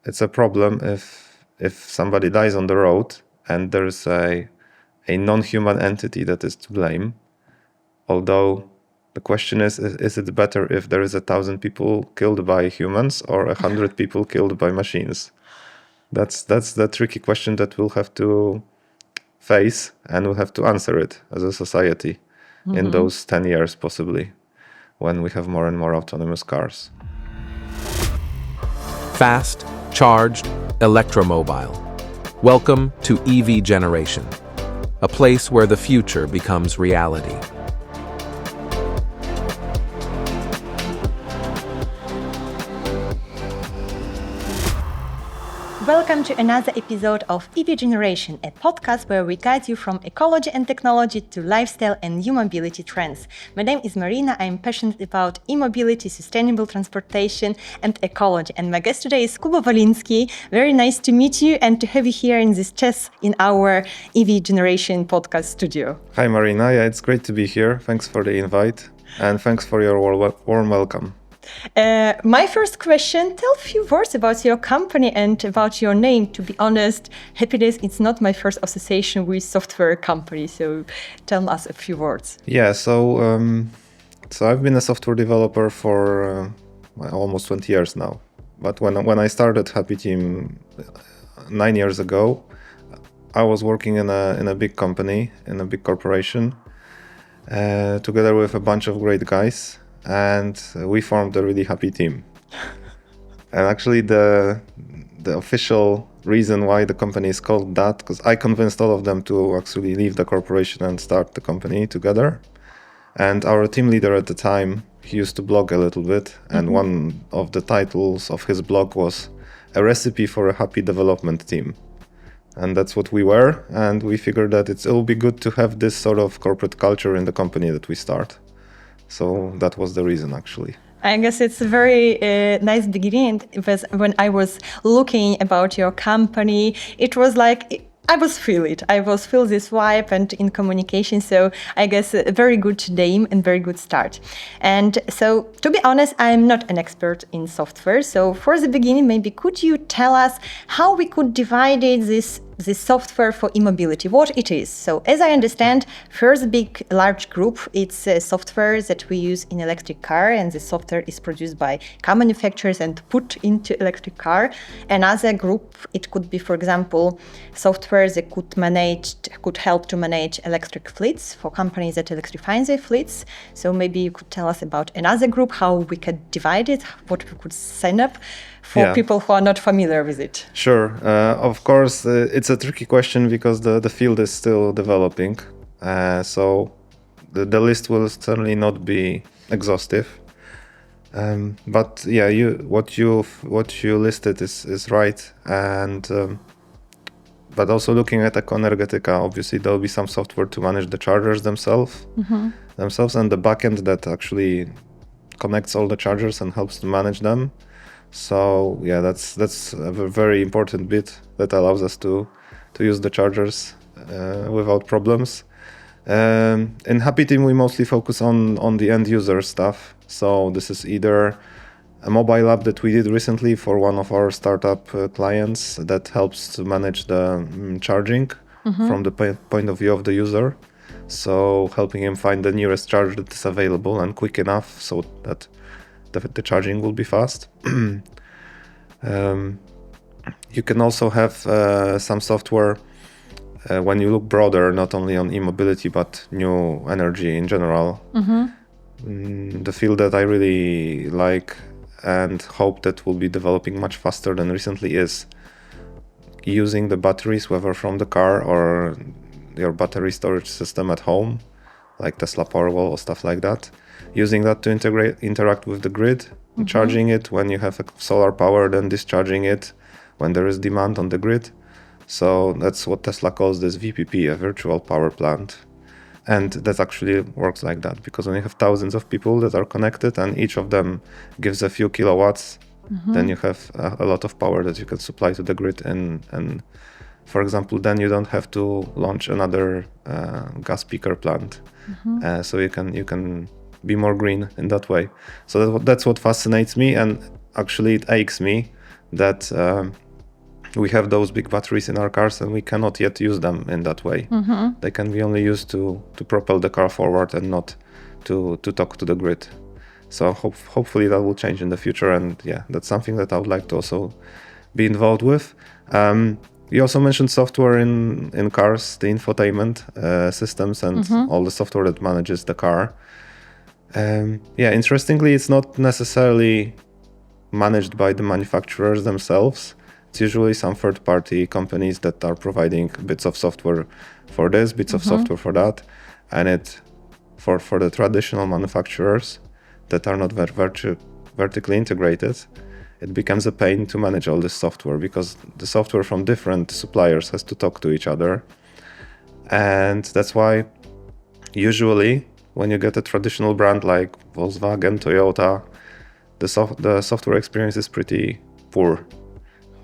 it's a problem if somebody dies on the road and there's a non-human entity that is to blame. Although the question is it better if there is 1,000 people killed by humans or 100 people killed by machines? That's the tricky question that we'll have to face, and we'll have to answer it as a society in those 10 years, possibly, when we have more and more autonomous cars. Fast, charged, electromobile. Welcome to EV Generation, a place where the future becomes reality. Welcome to another episode of EV Generation, a podcast where we guide you from ecology and technology to lifestyle and new mobility trends. My name is Marina. I am passionate about e-mobility, sustainable transportation and ecology. And my guest today is Waliński. Very nice to meet you and to have you here in this chat in our EV Generation podcast studio. Hi Marina, yeah, it's great to be here. Thanks for the invite and thanks for your warm welcome. My first question, tell a few words about your company and about your name. To be honest, happiness, it's not my first association with software company, so tell us a few words. Yeah, so I've been a software developer for almost 20 years now. But when I started Happy Team 9 years ago, I was working in a big company, in a big corporation, together with a bunch of great guys. And we formed a really happy team. And actually the official reason why the company is called that, because I convinced all of them to actually leave the corporation and start the company together. And our team leader at the time, he used to blog a little bit, and one of the titles of his blog was a recipe for a happy development team. And that's what we were, and we figured that it will be good to have this sort of corporate culture in the company that we start. So that was the reason, actually. I guess it's a very nice beginning, because when I was looking about your company, it was like, I was feel this vibe and in communication. So I guess a very good name and very good start. And so to be honest, I'm not an expert in software. So for the beginning, maybe could you tell us how we could divide this software for e-mobility, what it is? So as I understand, first large group, it's software that we use in electric car, and the software is produced by car manufacturers and put into electric car. Another group, it could be, for example, software that could help to manage electric fleets for companies that electrify their fleets. So maybe you could tell us about another group, how we could divide it, what we could sign up for people who are not familiar with it. Sure. Of course, it's a tricky question because the field is still developing. So the list will certainly not be exhaustive. But yeah, what you listed is right. And but also looking at Ecoenergetica, obviously there'll be some software to manage the chargers themselves, and the backend that actually connects all the chargers and helps to manage them. So yeah, that's a very important bit that allows us to use the chargers without problems. In Happy Team, we mostly focus on the end user stuff. So this is either a mobile app that we did recently for one of our startup clients that helps to manage the charging from the point of view of the user. So helping him find the nearest charger that is available and quick enough so that the charging will be fast. You can also have some software when you look broader, not only on e-mobility, but new energy in general. The field that I really like and hope that will be developing much faster than recently is using the batteries, whether from the car or your battery storage system at home, like Tesla Powerwall or stuff like that. Using that to interact with the grid, charging it when you have solar power, then discharging it when there is demand on the grid. So that's what Tesla calls this VPP, a virtual power plant. And that actually works like that, because when you have thousands of people that are connected and each of them gives a few kilowatts, then you have a lot of power that you can supply to the grid. And for example, then you don't have to launch another gas peaker plant. So you can be more green in that way. So that's what fascinates me, and actually it aches me that we have those big batteries in our cars and we cannot yet use them in that way. They can be only used to propel the car forward and not to talk to the grid. So hopefully that will change in the future, and yeah, that's something that I would like to also be involved with. You also mentioned software in cars, the infotainment systems and all the software that manages the car. Interestingly, it's not necessarily managed by the manufacturers themselves. It's usually some third-party companies that are providing bits of software for this, bits of software for that, and it for the traditional manufacturers that are not vertically integrated, it becomes a pain to manage all this software because the software from different suppliers has to talk to each other. And that's why usually when you get a traditional brand like Volkswagen, Toyota, the software experience is pretty poor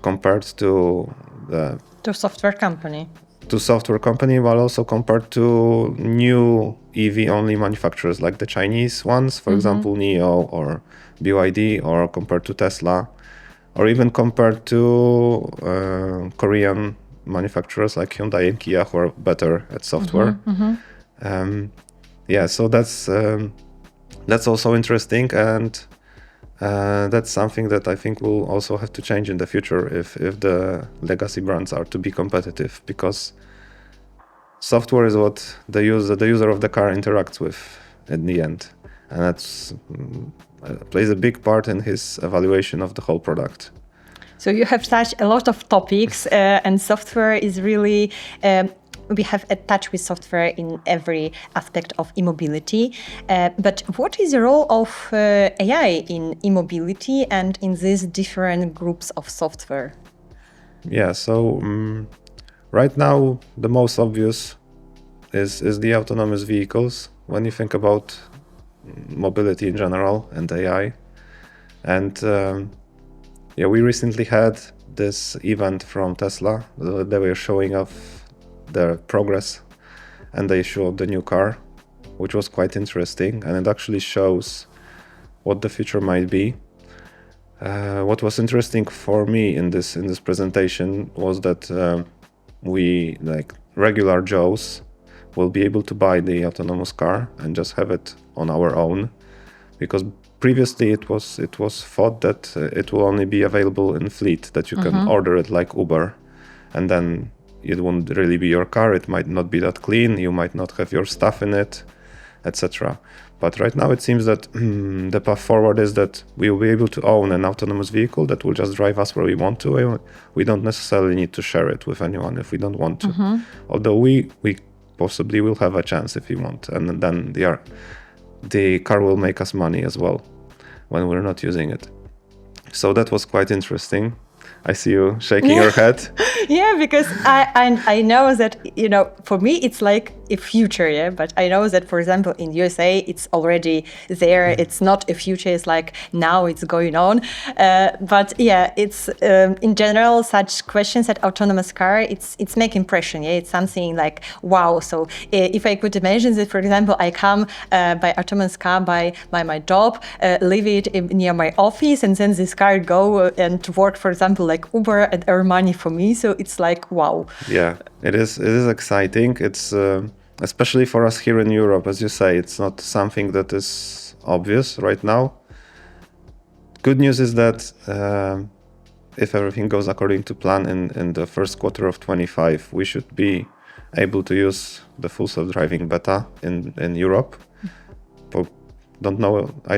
compared to the software company. To software company, but also compared to new EV only manufacturers like the Chinese ones, for example, NIO or BYD, or compared to Tesla, or even compared to Korean manufacturers like Hyundai and Kia, who are better at software. So that's also interesting, and that's something that I think will also have to change in the future if the legacy brands are to be competitive, because software is what the user of the car interacts with in the end, and that's plays a big part in his evaluation of the whole product. So you have touched a lot of topics, and software is really. We have a touch with software in every aspect of eMobility. But what is the role of AI in eMobility and in these different groups of software? Yeah, so right now the most obvious is the autonomous vehicles when you think about mobility in general and AI. And we recently had this event from Tesla. They were showing off their progress and the issue of the new car, which was quite interesting, and it actually shows what the future might be. What was interesting for me in this presentation was that we, like regular Joes, will be able to buy the autonomous car and just have it on our own, because previously it was thought that it will only be available in fleet, that you can order it like Uber, and then it won't really be your car, it might not be that clean, you might not have your stuff in it, etc. But right now it seems that the path forward is that we will be able to own an autonomous vehicle that will just drive us where we want to. We don't necessarily need to share it with anyone if we don't want to. Although we possibly will have a chance if we want, and then the car will make us money as well when we're not using it. So that was quite interesting. I see you shaking your head. Yeah, because I know that, for me, it's like a future, but I know that, for example, in USA, it's already there. It's not a future, it's like now it's going on. But yeah, it's in general, such questions at autonomous car, it's make impression. Yeah, it's something like, wow. So if I could imagine that, for example, I come by autonomous car by my job, leave it near my office, and then this car go and work, for example, like Uber, and earn money for me. So it's like, wow. Yeah, it is exciting. It's especially for us here in Europe, as you say, it's not something that is obvious right now. Good news is that if everything goes according to plan in the first quarter of 25, we should be able to use the full self-driving beta in Europe. I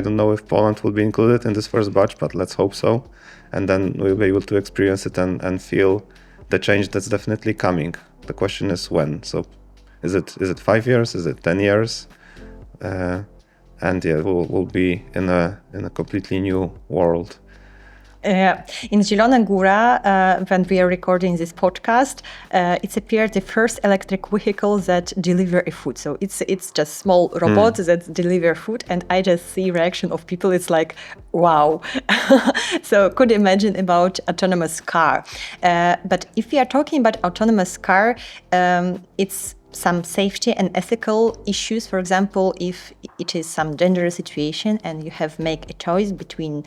don't know if Poland will be included in this first batch, but let's hope so. And then we'll be able to experience it and feel the change that's definitely coming. The question is when. So is it 5 years? Is it 10 years? And yeah, we'll be in a completely new world. In Zielona Góra, when we are recording this podcast, it's appeared the first electric vehicle that deliver a food. So it's just small robots that deliver food, and I just see reaction of people. It's like, wow. So could imagine about autonomous car. But if we are talking about autonomous car, it's some safety and ethical issues. For example, if it is some dangerous situation and you have make a choice between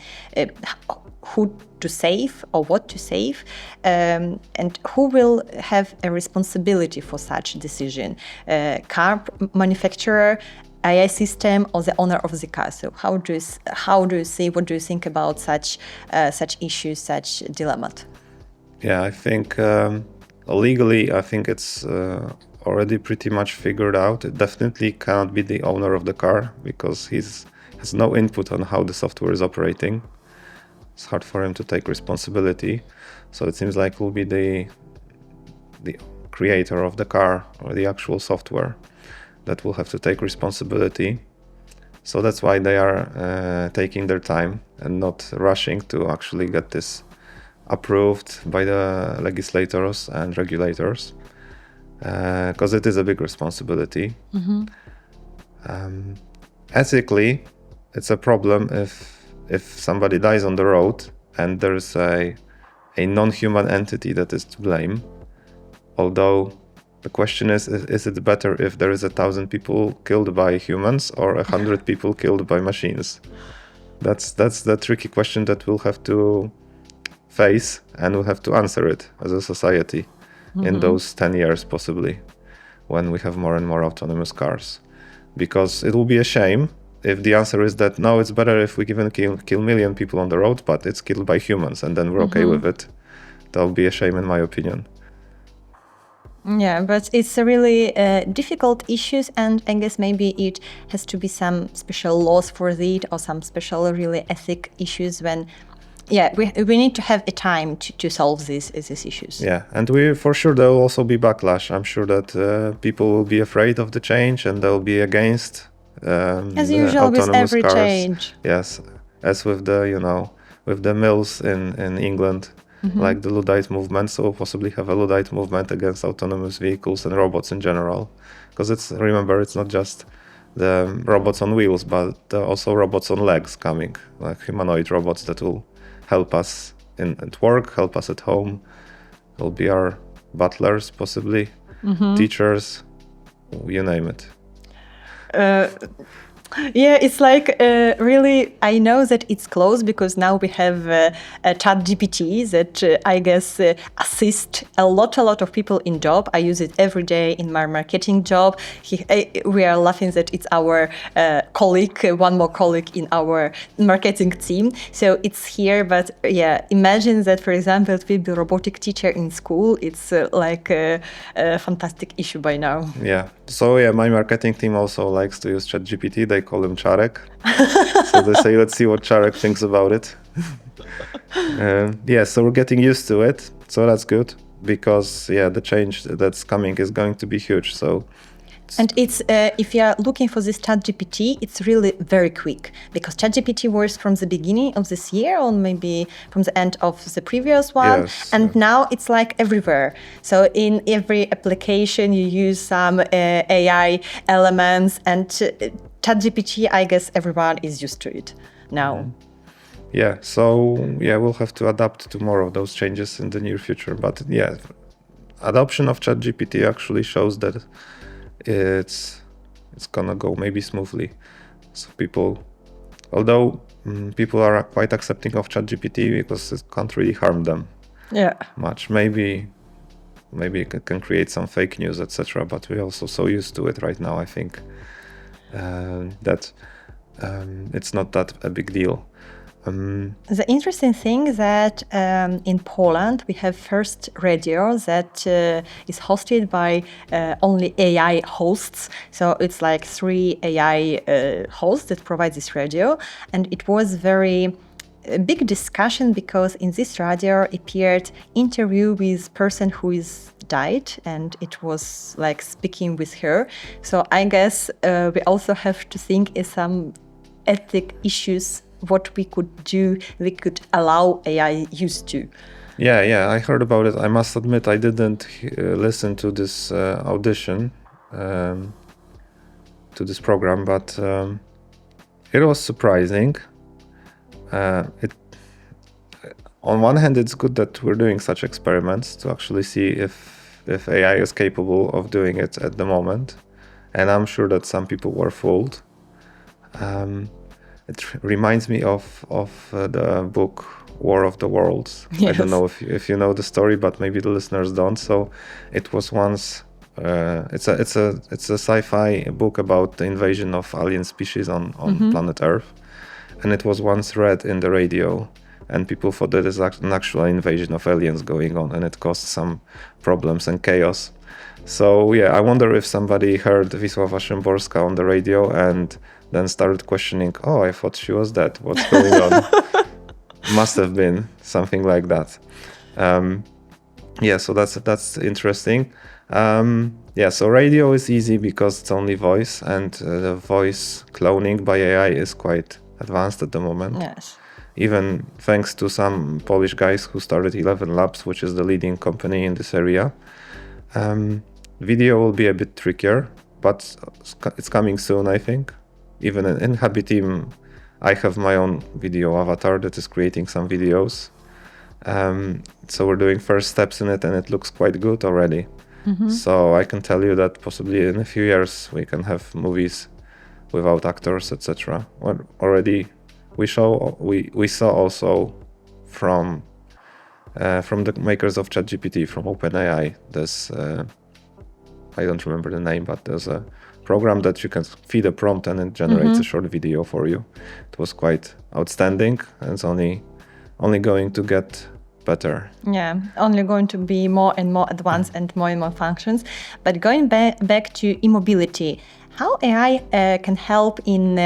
who to save or what to save, and who will have a responsibility for such decision, car manufacturer, AI system, or the owner of the car. So how do you see, what do you think about such issues, such dilemma? Yeah, I think legally, I think it's already pretty much figured out. It definitely cannot be the owner of the car because has no input on how the software is operating. It's hard for him to take responsibility. So it seems like it will be the creator of the car or the actual software that will have to take responsibility. So that's why they are taking their time and not rushing to actually get this approved by the legislators and regulators, because it is a big responsibility. Ethically, it's a problem if somebody dies on the road and there's a non-human entity that is to blame. Although the question is it better if there is 1,000 people killed by humans or 100 people killed by machines? That's the tricky question that we'll have to face, and we'll have to answer it as a society in those 10 years possibly, when we have more and more autonomous cars. Because it will be a shame if the answer is that no, it's better if we even kill million people on the road, but it's killed by humans and then we're okay with it. That will be a shame in my opinion. Yeah, but it's a really difficult issues, and I guess maybe it has to be some special laws for it or some special really ethic issues when, we need to have a time to solve these issues. Yeah, and for sure there will also be backlash. I'm sure that people will be afraid of the change and they'll be against as usual with every cars. change. Yes, as with the mills in England. Like the Luddite movement, so we'll possibly have a Luddite movement against autonomous vehicles and robots in general. Because remember, it's not just the robots on wheels, but also robots on legs coming, like humanoid robots that will help us at work, help us at home. Will be our butlers, possibly, teachers, you name it. Yeah, it's like really, I know that it's close because now we have ChatGPT that I guess assist a lot of people in job. I use it every day in my marketing job. We are laughing that it's our colleague, one more colleague in our marketing team. So it's here, but yeah, imagine that, for example, it will be robotic teacher in school. It's like a fantastic issue by now. Yeah. So yeah, my marketing team also likes to use ChatGPT. They call him Czarek. So they say, let's see what Czarek thinks about it. So we're getting used to it. So that's good because the change that's coming is going to be huge. So. And it's if you are looking for this ChatGPT, it's really very quick because ChatGPT was from the beginning of this year or maybe from the end of the previous one. Yes. And now it's like everywhere. So in every application, you use some AI elements, and ChatGPT, I guess everyone is used to it now. Yeah, so we'll have to adapt to more of those changes in the near future. But adoption of ChatGPT actually shows that it's gonna go maybe smoothly. So although people are quite accepting of ChatGPT because it can't really harm them much. Maybe it can create some fake news, etc. But we're also so used to it right now, I think, that it's not that a big deal. The interesting thing that in Poland we have first radio that is hosted by only AI hosts. So it's like 3 AI hosts that provide this radio, and it was very big discussion because in this radio appeared interview with person who is died, and it was like speaking with her. So I guess we also have to think in some ethic issues what we could do, we could allow AI use to. Yeah, I heard about it. I must admit I didn't listen to this audition, to this program, but it was surprising. On one hand, it's good that we're doing such experiments to actually see if if AI is capable of doing it at the moment, and I'm sure that some people were fooled. It reminds me of the book War of the Worlds. I Yes. don't know if you know the story, but maybe the listeners don't. So it was once it's a sci-fi book about the invasion of alien species on planet Earth, and it was once read in the radio, and people thought that it's an actual invasion of aliens going on, and it caused some problems and chaos. So yeah, I wonder if somebody heard Wisława Szymborska on the radio and then started questioning, oh, I thought she was dead. What's going on? Must have been something like that. Yeah, so that's interesting. Yeah, so radio is easy because it's only voice, and the voice cloning by AI is quite advanced at the moment. Yes. Even thanks to some Polish guys who started 11 Labs, which is the leading company in this area. Video will be a bit trickier, but it's coming soon, I think. Even in Happy Team, I have my own video avatar that is creating some videos. So we're doing first steps in it, and it looks quite good already. So I can tell you that possibly in a few years we can have movies without actors, etc. Well, already we saw also from the makers of ChatGPT, from OpenAI, there's I don't remember the name, but there's a program that you can feed a prompt and it generates a short video for you. It was quite outstanding, and it's only going to get better. Yeah, only going to be more and more advanced and more functions. But going back to eMobility, how AI can help in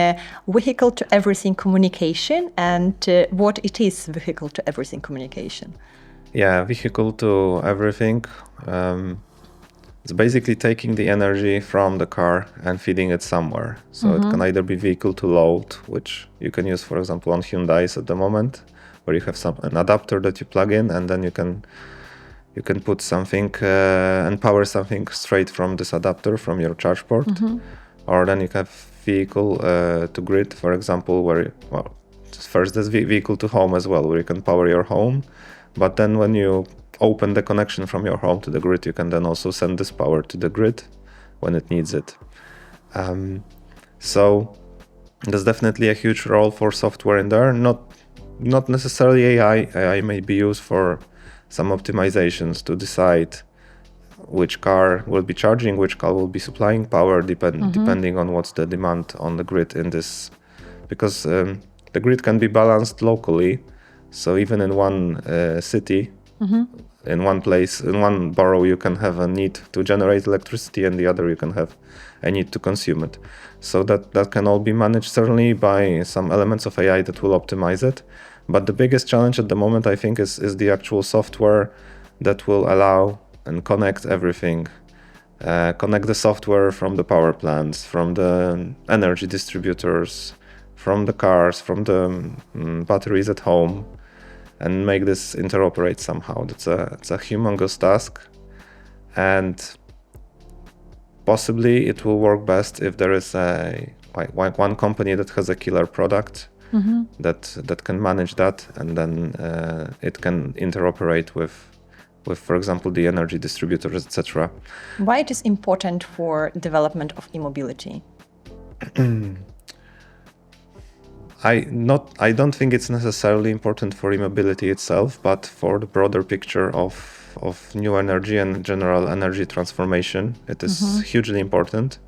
vehicle-to-everything communication, and what it is vehicle-to-everything communication? Yeah, vehicle to everything. It's basically taking the energy from the car and feeding it somewhere. So it can either be vehicle to load, which you can use, for example, on Hyundais at the moment, where you have an adapter that you plug in, and then you can put something and power something straight from this adapter from your charge port. Or then you have vehicle to grid, for example, where first there's vehicle to home as well, where you can power your home, but then when you open the connection from your home to the grid, you can then also send this power to the grid when it needs it. So there's definitely a huge role for software in there. Not necessarily AI. AI may be used for some optimizations to decide which car will be charging, which car will be supplying power, depending on what's the demand on the grid in this. Because the grid can be balanced locally. So even in one city, in one place, in one borough, you can have a need to generate electricity, and the other you can have a need to consume it. So that can all be managed certainly by some elements of AI that will optimize it. But the biggest challenge at the moment, I think, is the actual software that will allow and connect everything. Connect the software from the power plants, from the energy distributors, from the cars, from the batteries at home, and make this interoperate somehow. It's a humongous task, and possibly it will work best if there is one company that has a killer product that can manage that, and then it can interoperate with, for example, the energy distributors, etc. Why it is important for development of eMobility? I don't think it's necessarily important for eMobility itself, but for the broader picture of new energy and general energy transformation, it is hugely important,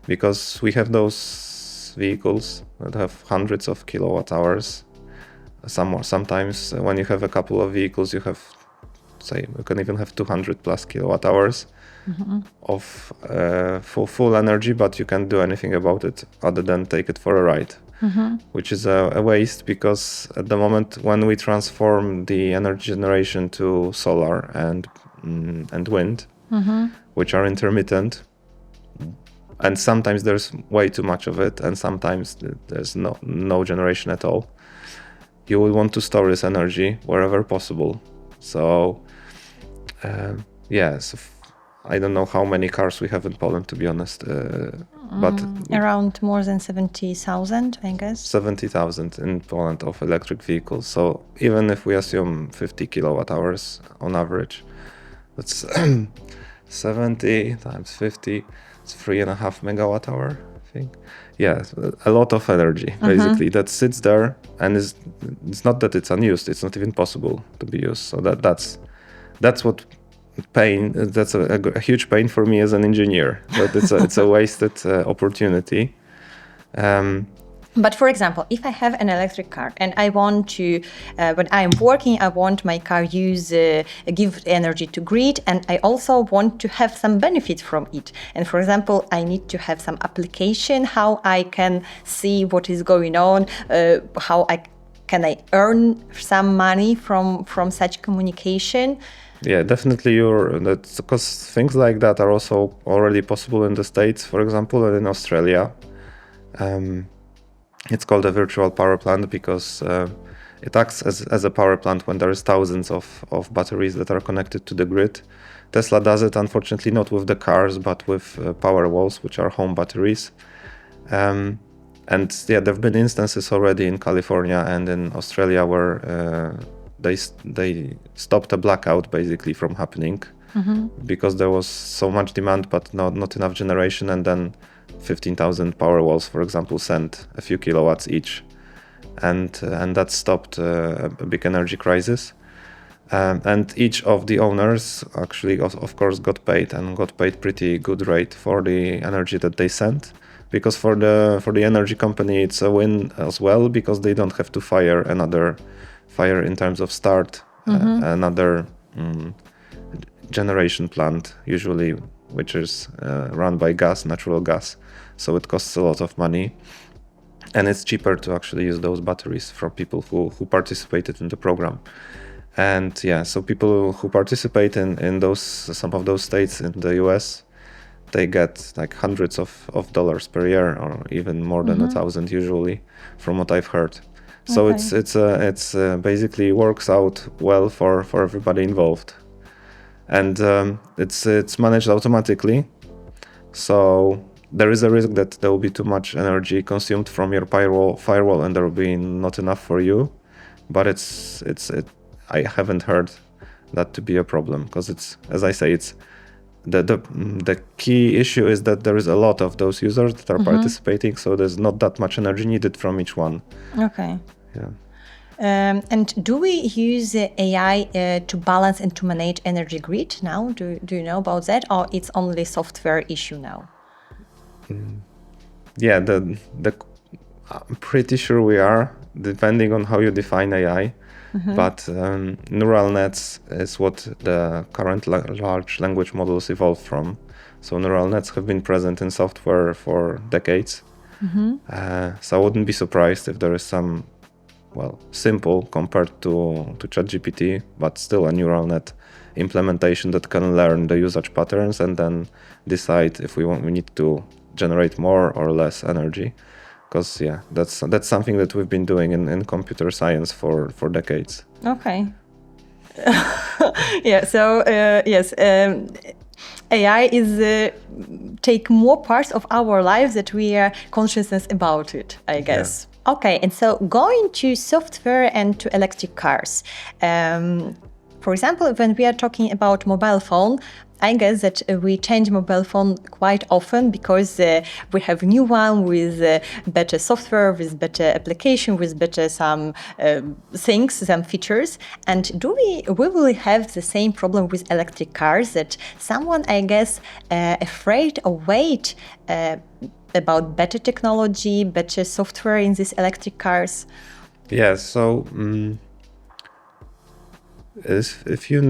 because we have those vehicles that have hundreds of kilowatt hours. Sometimes when you have a couple of vehicles, you have, say, you can even have 200 plus kilowatt hours of full energy, but you can't do anything about it other than take it for a ride. Which is a waste, because at the moment when we transform the energy generation to solar and wind, which are intermittent, and sometimes there's way too much of it, and sometimes there's no generation at all, you will want to store this energy wherever possible. So so I don't know how many cars we have in Poland, to be honest, but Around more than 70,000, I guess. 70,000 in Poland of electric vehicles. So even if we assume 50 kilowatt hours on average, that's 70 times 50, it's 3.5 megawatt hour, I think. Yeah, a lot of energy basically that sits there, and it's not that it's unused, it's not even possible to be used. So that's what pain. That's a huge pain for me as an engineer. But it's a wasted opportunity. But for example, if I have an electric car and I want to, when I'm working, I want my car give energy to grid, and I also want to have some benefit from it. And for example, I need to have some application, how I can see what is going on, how can I earn some money from such communication. Yeah, definitely. That's because things like that are also already possible in the States, for example, and in Australia. It's called a virtual power plant because it acts as a power plant when there is thousands of batteries that are connected to the grid. Tesla does it, unfortunately, not with the cars, but with power walls, which are home batteries. And yeah, there have been instances already in California and in Australia where they stopped a blackout basically from happening because there was so much demand but not enough generation, and then 15,000 power walls, for example, sent a few kilowatts each, and that stopped a big energy crisis. And each of the owners actually, of course, got paid pretty good rate for the energy that they sent, because for the energy company it's a win as well, because they don't have to fire in terms of start another generation plant, usually, which is run by natural gas. So it costs a lot of money, and it's cheaper to actually use those batteries from people who participated in the program. And yeah, so people who participate in some of those states in the US, they get like hundreds of dollars per year, or even more than 1,000 usually, from what I've heard. So it's basically works out well for everybody involved, and it's managed automatically. So there is a risk that there will be too much energy consumed from your firewall, and there will be not enough for you. But I haven't heard that to be a problem, because it's, as I say, it's the key issue is that there is a lot of those users that are participating, so there's not that much energy needed from each one. Okay. Yeah. And do we use AI to balance and to manage energy grid now? Do you know about that, or it's only software issue now? Yeah, I'm pretty sure we are, depending on how you define AI. But neural nets is what the current large language models evolved from. So neural nets have been present in software for decades. So I wouldn't be surprised if there is some, simple compared to ChatGPT, but still a neural net implementation that can learn the usage patterns and then decide if we need to generate more or less energy. Because yeah, that's something that we've been doing in computer science for decades. Okay. Yeah. So yes, AI is take more parts of our lives that we are consciousness about it, I guess. Yeah. Okay. And so going to software and to electric cars. For example, when we are talking about mobile phone, I guess that we change mobile phone quite often because we have new one with better software, with better application, with better some things, some features. And we will have the same problem with electric cars, that someone, I guess, afraid or wait about better technology, better software in these electric cars? Yeah, so if you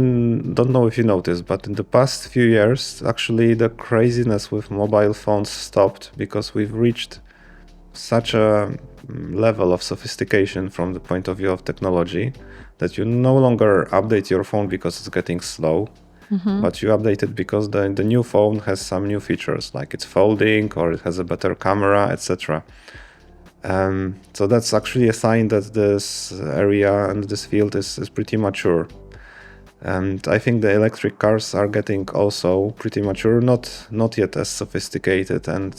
don't know if you noticed, but in the past few years, actually the craziness with mobile phones stopped, because we've reached such a level of sophistication from the point of view of technology that you no longer update your phone because it's getting slow, but you update it because the new phone has some new features, like it's folding or it has a better camera, etc. So that's actually a sign that this area and this field is pretty mature. And I think the electric cars are getting also pretty mature, not yet as sophisticated and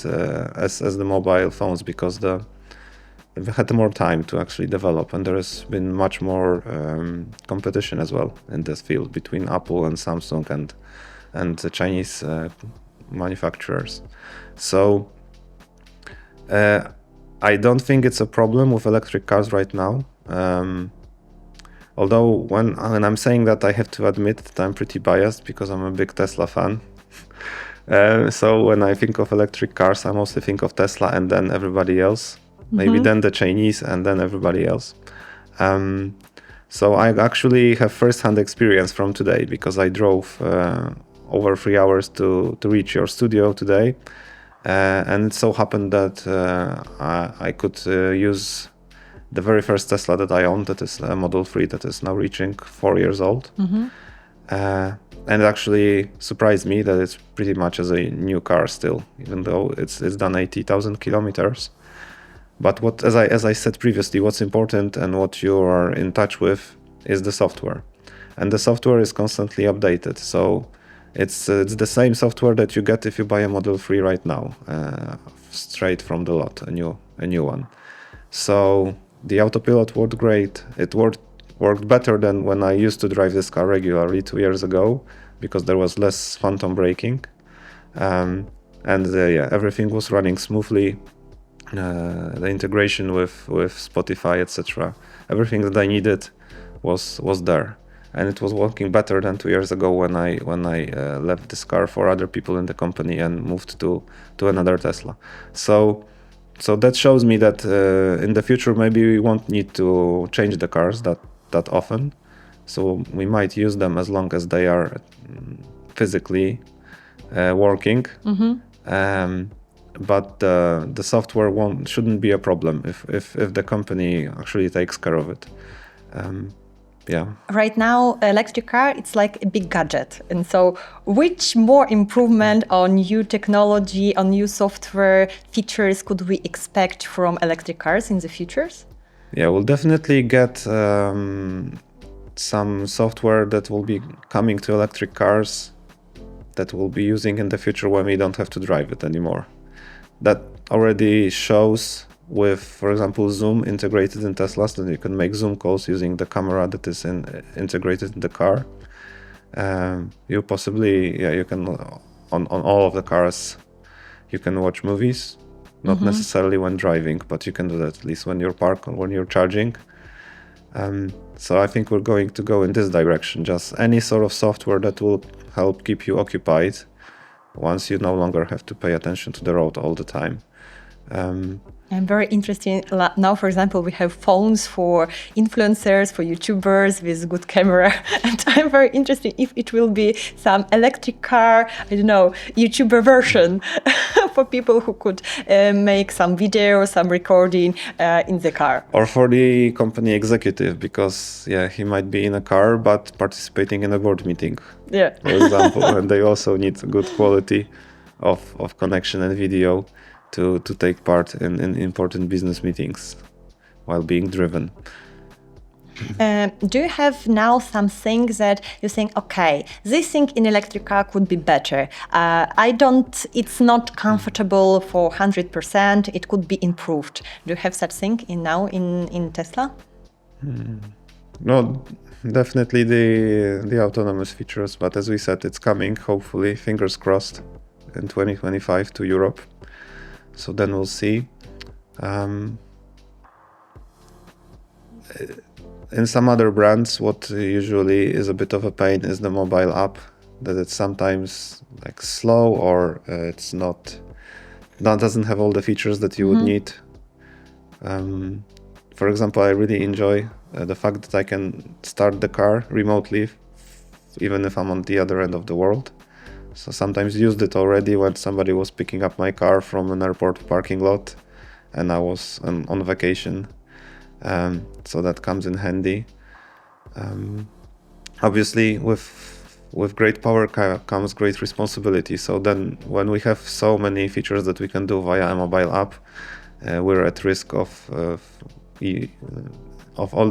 as the mobile phones, because they've had more time to actually develop, and there has been much more competition as well in this field between Apple and Samsung and and the Chinese manufacturers. So I don't think it's a problem with electric cars right now. Although when I'm saying that, I have to admit that I'm pretty biased because I'm a big Tesla fan. So when I think of electric cars, I mostly think of Tesla and then everybody else. Maybe then the Chinese and then everybody else. So I actually have first-hand experience from today because I drove over 3 hours to reach your studio today. And it so happened that I could use the very first Tesla that I owned, that is a Model 3 that is now reaching 4 years old. And it actually surprised me that it's pretty much as a new car still, even though it's done 80,000 kilometers. But as I said previously, what's important and what you are in touch with is the software. And the software is constantly updated. So it's the same software that you get if you buy a Model 3 right now, straight from the lot, a new one. So the autopilot worked great. It worked better than when I used to drive this car regularly 2 years ago, because there was less phantom braking. Everything was running smoothly. The integration with Spotify, etc. Everything that I needed was there. And it was working better than 2 years ago when I left this car for other people in the company and moved to another Tesla. So that shows me that in the future maybe we won't need to change the cars that often. So we might use them as long as they are physically working. But the software shouldn't be a problem if the company actually takes care of it. Right now, electric car, it's like a big gadget. And so which more improvement on new technology, on new software features could we expect from electric cars in the futures? Yeah, we'll definitely get some software that will be coming to electric cars that we'll be using in the future when we don't have to drive it anymore. That already shows with, for example, Zoom integrated in Teslas, that you can make Zoom calls using the camera that is integrated in the car. You can on all of the cars, you can watch movies, not necessarily when driving, but you can do that at least when you're parked or when you're charging. So I think we're going to go in this direction, just any sort of software that will help keep you occupied once you no longer have to pay attention to the road all the time. I'm very interested. Now, for example, we have phones for influencers, for YouTubers with good camera. And I'm very interested if it will be some electric car, I don't know, YouTuber version for people who could make some video, some recording in the car. Or for the company executive, because he might be in a car, but participating in a board meeting, for example. And they also need good quality of connection and video to take part in important business meetings while being driven. Do you have now some things that you think, okay, this thing in electric car could be better? It's not comfortable for 100%, it could be improved. Do you have such thing in Tesla? No, definitely the autonomous features, but as we said, it's coming, hopefully, fingers crossed, in 2025 to Europe. So then we'll see. In some other brands, what usually is a bit of a pain is the mobile app, that it's sometimes like slow, or doesn't have all the features that you would need. For example, I really enjoy the fact that I can start the car remotely, even if I'm on the other end of the world. So sometimes used it already when somebody was picking up my car from an airport parking lot and I was on vacation. So that comes in handy. Obviously, with great power comes great responsibility. So then when we have so many features that we can do via a mobile app, we're at risk of all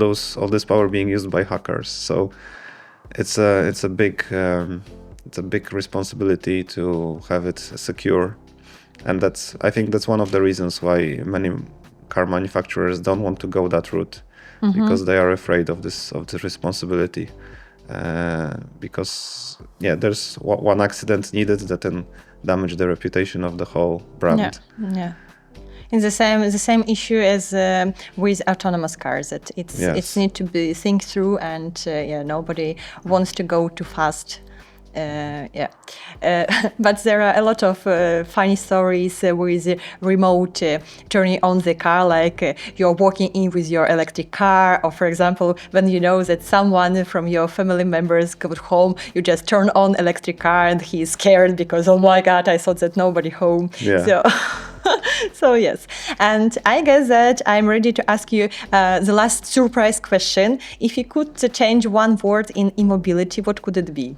this power being used by hackers. So it's a big responsibility to have it secure, and I think that's one of the reasons why many car manufacturers don't want to go that route, because they are afraid of this responsibility. Because yeah, there's one accident needed that can damage the reputation of the whole brand. Yeah. It's the same issue as with autonomous cars. That it's need to be think through, and nobody wants to go too fast. But there are a lot of funny stories with remote turning on the car, like you're walking in with your electric car, or for example, when you know that someone from your family members got home, you just turn on electric car and he's scared because, oh my God, I thought that nobody home. Yeah. So, so yes. And I guess that I'm ready to ask you the last surprise question. If you could change one word in eMobility, what could it be?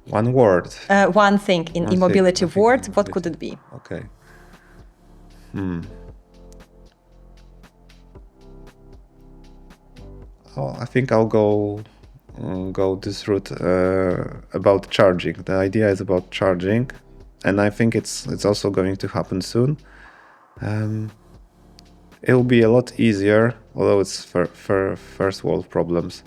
One word. One thing in eMobility word, what could it be? Okay. Oh, I think I'll go this route about charging. The idea is about charging, and I think it's also going to happen soon. It'll be a lot easier, although it's for first world problems.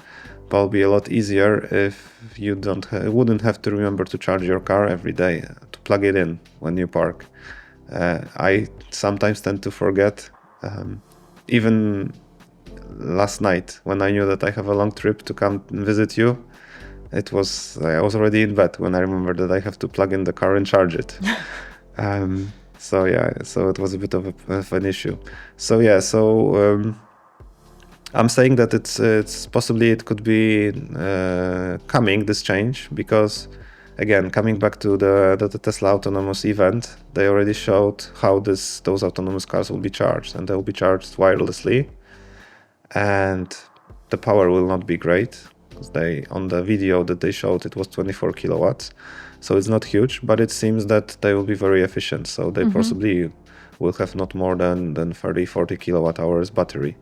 But it'll be a lot easier if you wouldn't have to remember to charge your car every day, to plug it in when you park. I sometimes tend to forget. Even last night, when I knew that I have a long trip to come and visit you, I was already in bed when I remembered that I have to plug in the car and charge it. So it was a bit of an issue. I'm saying that it's possibly it could be coming, this change, because again, coming back to the Tesla autonomous event, they already showed how those autonomous cars will be charged, and they will be charged wirelessly, and the power will not be great, because on the video that they showed, it was 24 kilowatts, so it's not huge, but it seems that they will be very efficient, so they possibly will have not more than 30-40 kilowatt hours battery.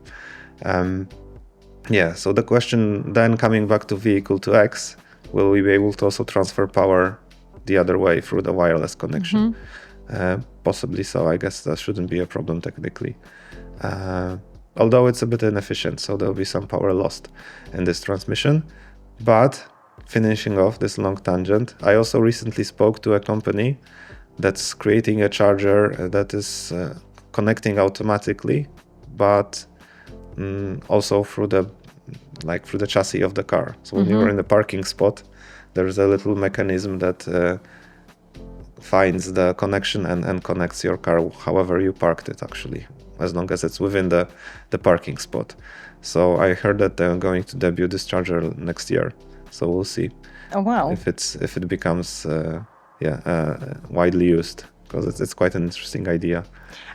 So the question then, coming back to vehicle to X, will we be able to also transfer power the other way through the wireless connection? Possibly so. I guess that shouldn't be a problem technically. Although it's a bit inefficient, so there'll be some power lost in this transmission. But finishing off this long tangent, I also recently spoke to a company that's creating a charger that is connecting automatically, but also through the chassis of the car. So when you're in the parking spot, there's a little mechanism that finds the connection and connects your car however you parked it, actually, as long as it's within the parking spot. So I heard that they're going to debut this charger next year. So we'll see. Oh wow! If it becomes widely used, because it's quite an interesting idea.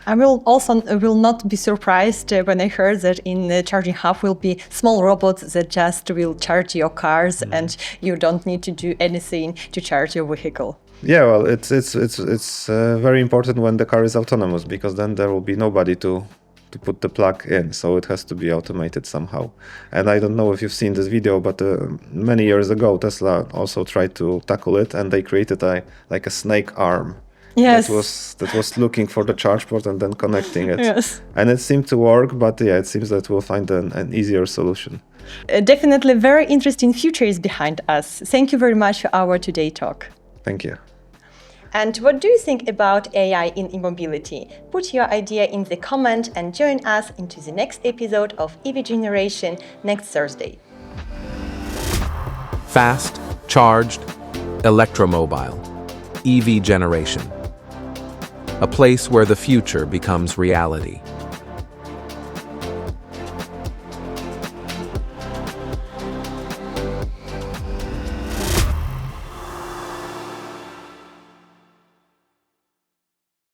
I will not be surprised when I heard that in the charging hub will be small robots that just will charge your cars, and you don't need to do anything to charge your vehicle. Yeah, well, it's very important when the car is autonomous, because then there will be nobody to put the plug in, so it has to be automated somehow. And I don't know if you've seen this video, but many years ago Tesla also tried to tackle it, and they created a snake arm. Yes. That was looking for the charge port and then connecting it. Yes. And it seemed to work, but it seems that we'll find an easier solution. Definitely very interesting future is behind us. Thank you very much for our today talk. Thank you. And what do you think about AI in eMobility? Put your idea in the comment and join us into the next episode of EV Generation next Thursday. Fast, charged, electromobile, EV generation. A place where the future becomes reality.